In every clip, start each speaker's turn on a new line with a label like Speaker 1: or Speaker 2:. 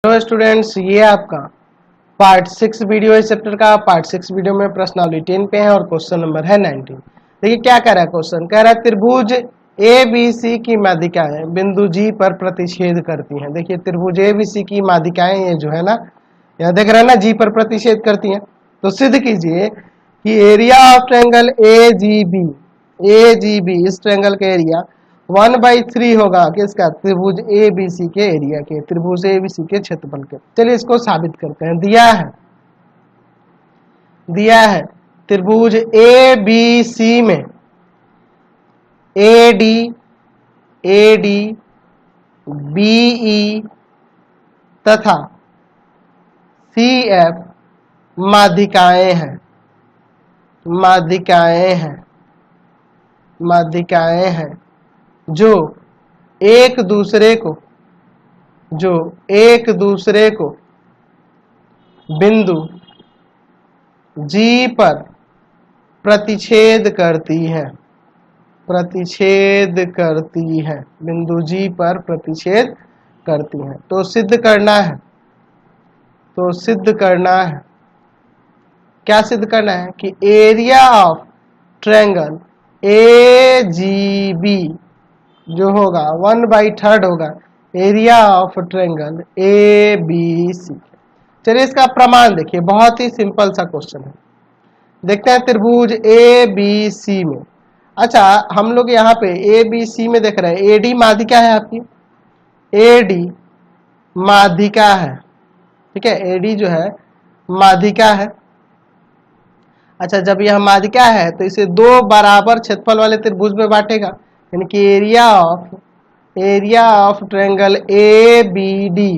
Speaker 1: Hello students, ये आपका part 6 video है चैप्टर का। पार्ट 6 वीडियो में प्रश्नावली 10 पे है और क्वेश्चन नंबर है 19। देखिए क्या कह रहा है क्वेश्चन, कह रहा है त्रिभुज ए बी सी की माध्यिकाएं बिंदु जी पर प्रतिच्छेद करती हैं। देखिए त्रिभुज ए बी सी की माध्यिकाएं ये जो है ना, यहाँ देख रहे हैं ना, जी पर प्रतिच्छेद करती हैं। तो सिद्ध कीजिए कि area of triangle A G B इस ट्रायंगल का एरिया 1/3 होगा किसका, त्रिभुज ए बी सी के एरिया के, त्रिभुज ए बी सी के क्षेत्रफल के। चलिए इसको साबित करते हैं। दिया है त्रिभुज ए बी सी में ए डी बी ई तथा सी एफ माध्यिकाएं हैं जो एक दूसरे को बिंदु जी पर प्रतिच्छेद करती है बिंदु जी पर प्रतिच्छेद करती हैं। तो सिद्ध करना है क्या सिद्ध करना है कि area of triangle A G B जो होगा 1/3 होगा area of triangle A B C. चलिए इसका प्रमाण देखिए, बहुत ही सिंपल सा क्वेश्चन है। देखते हैं त्रिभुज ए बी सी में। अच्छा, हम लोग यहाँ पे ए बी सी में देख रहे हैं ए डी माध्यिका है आपकी, ए डी माध्यिका है, ठीक है, ए डी जो है माध्यिका है। अच्छा, जब यह माध्यिका है तो इसे दो बराबर क्षेत्रफल वाले त्रिभुज में बांटेगा, यानी कि area of triangle A B D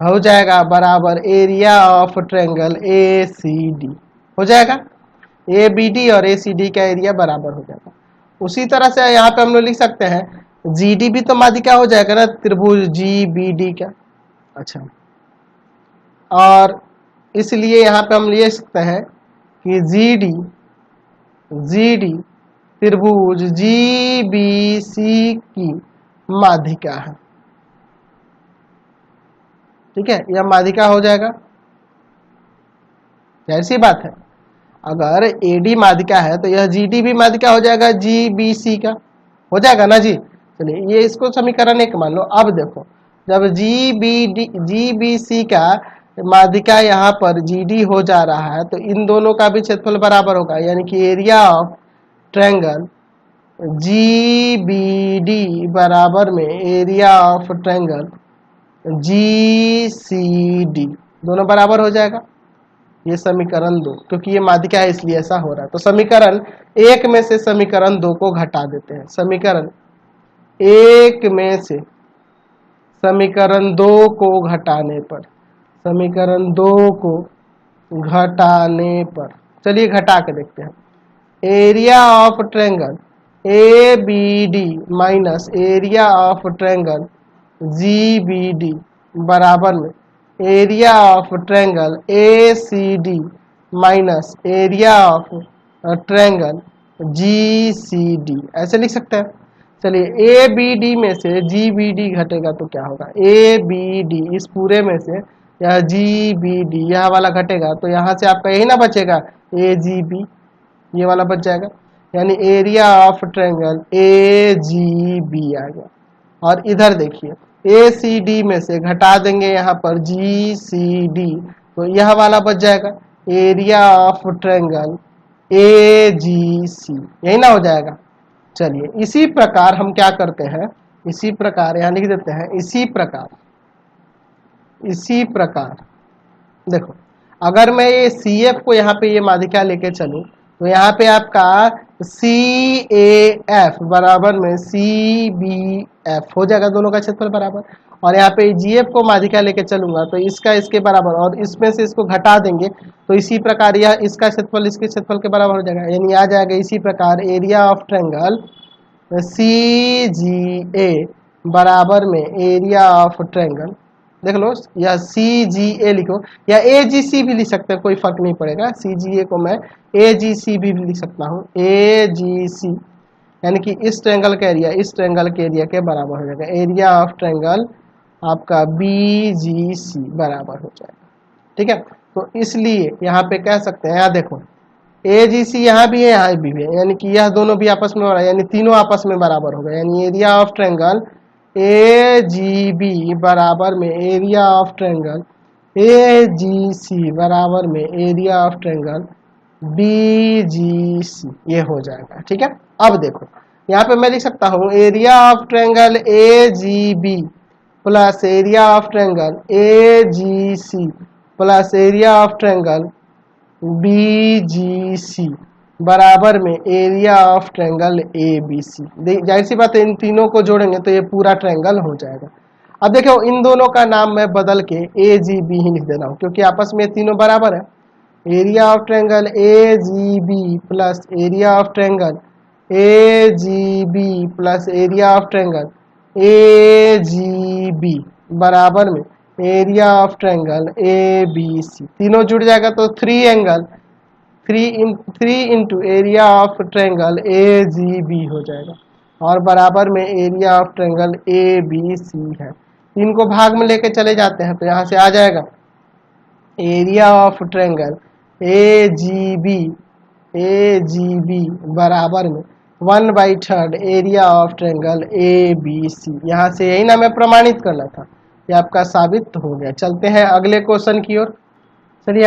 Speaker 1: हो जाएगा बराबर area of triangle A C D हो जाएगा। ए बी डी और ए सी डी का एरिया बराबर हो जाएगा। उसी तरह से यहाँ पे हम लोग लिख सकते हैं जी डी भी तो माध्यिका हो जाएगा ना त्रिभुज जी बी डी का। अच्छा, और इसलिए यहाँ पे हम लिख सकते हैं कि जी डी त्रिभुज जी बी सी की माध्यिका है, ठीक है, यह माध्यिका हो जाएगा। ऐसी बात है, अगर एडी माध्यिका है तो यह जीडी भी माध्यिका हो जाएगा जी बी सी का, हो जाएगा ना जी। चलिए ये इसको समीकरण 1 मान लो। अब देखो, जब जी बी सी का माध्यिका यहाँ पर जी डी हो जा रहा है तो इन दोनों का भी क्षेत्रफल बराबर होगा, यानी कि area of triangle G B D बराबर में area of triangle G C D दोनों बराबर हो जाएगा। ये समीकरण 2, क्योंकि ये माध्यिका है इसलिए ऐसा हो रहा है। तो समीकरण 1 में से समीकरण 2 को घटा देते हैं। समीकरण 1 में से समीकरण 2 को घटाने पर चलिए घटा के देखते हैं। Area of triangle A B D minus area of triangle G B D बराबर में area of triangle A C D minus area of triangle G C D, ऐसे लिख सकते हैं। चलिए ए बी डी में से जी बी डी घटेगा तो क्या होगा, ए बी डी इस पूरे में से यह जी बी डी यह वाला घटेगा तो यहाँ से आपका यही ना बचेगा ए जी बी, ये वाला बच जाएगा, यानी area of triangle A G B आ गया। और इधर देखिए ए सी डी में से घटा देंगे यहाँ पर जी सी डी तो यह वाला बच जाएगा एरिया ऑफ ट्रायंगल ए जी सी, यही ना हो जाएगा। चलिए इसी प्रकार हम क्या करते हैं, इसी प्रकार यहाँ लिख देते हैं, इसी प्रकार देखो, अगर मैं ये सी एफ को यहाँ पे ये माध्यिका लेके चलूँ तो यहाँ पे आपका सी ए एफ बराबर में सी बी एफ हो जाएगा, दोनों का क्षेत्रफल बराबर। और यहाँ पे जी एफ को माध्यिका लेके चलूंगा तो इसका इसके बराबर, और इसमें से इसको घटा देंगे तो इसी प्रकार यह इसका क्षेत्रफल इसके क्षेत्रफल के बराबर हो जाएगा, यानी आ जाएगा इसी प्रकार एरिया ऑफ ट्रायंगल सी जी ए बराबर में एरिया ऑफ ट्रायंगल, देख लो या सी जी ए लिखो या ए जी सी भी लिख सकते हैं, कोई फर्क नहीं पड़ेगा। सी जी ए को मैं ए जी सी भी लिख सकता हूँ, ए जी सी यानी कि इस ट्रायंगल का एरिया इस ट्रायंगल के एरिया के बराबर हो जाएगा, एरिया ऑफ ट्रायंगल आपका BGC बराबर हो जाएगा। ठीक है, तो इसलिए यहाँ पे कह सकते हैं, यहाँ देखो AGC यहाँ भी है, यहाँ भी है, यानी कि यह दोनों भी आपस में बराबर, यानी तीनों आपस में बराबर हो गए, यानी एरिया ऑफ ट्रायंगल AGB बराबर में एरिया ऑफ ट्रायंगल AGC बराबर में एरिया ऑफ ट्रायंगल BGC, ये हो जाएगा। ठीक है, अब देखो यहाँ पे मैं लिख सकता हूँ area of triangle AGB plus area of triangle AGC plus area of triangle BGC बराबर में एरिया ऑफ ट्रायंगल ABC। जाहिर सी बात है, इन तीनों को जोड़ेंगे तो ये पूरा ट्रायंगल हो जाएगा। अब देखो इन दोनों का नाम मैं बदल के AGB ही लिख दे रहा हूँ, क्योंकि आपस में तीनों बराबर है। Area of triangle AGB plus area of triangle AGB plus area of triangle AGB बराबर में एरिया ऑफ ट्रायंगल ABC। तीनों जुड़ जाएगा तो 3 into area of triangle AGB हो जाएगा, और बराबर में एरिया ऑफ ट्रायंगल ABC है। 3 को भाग में लेके चले जाते हैं तो यहाँ से आ जाएगा एरिया ऑफ ट्रायंगल AGB बराबर में 1/3 एरिया ऑफ ट्रायंगल ABC। यहाँ से यही ना मैं प्रमाणित करना था, ये आपका साबित हो गया। चलते हैं अगले क्वेश्चन की ओर। चलिए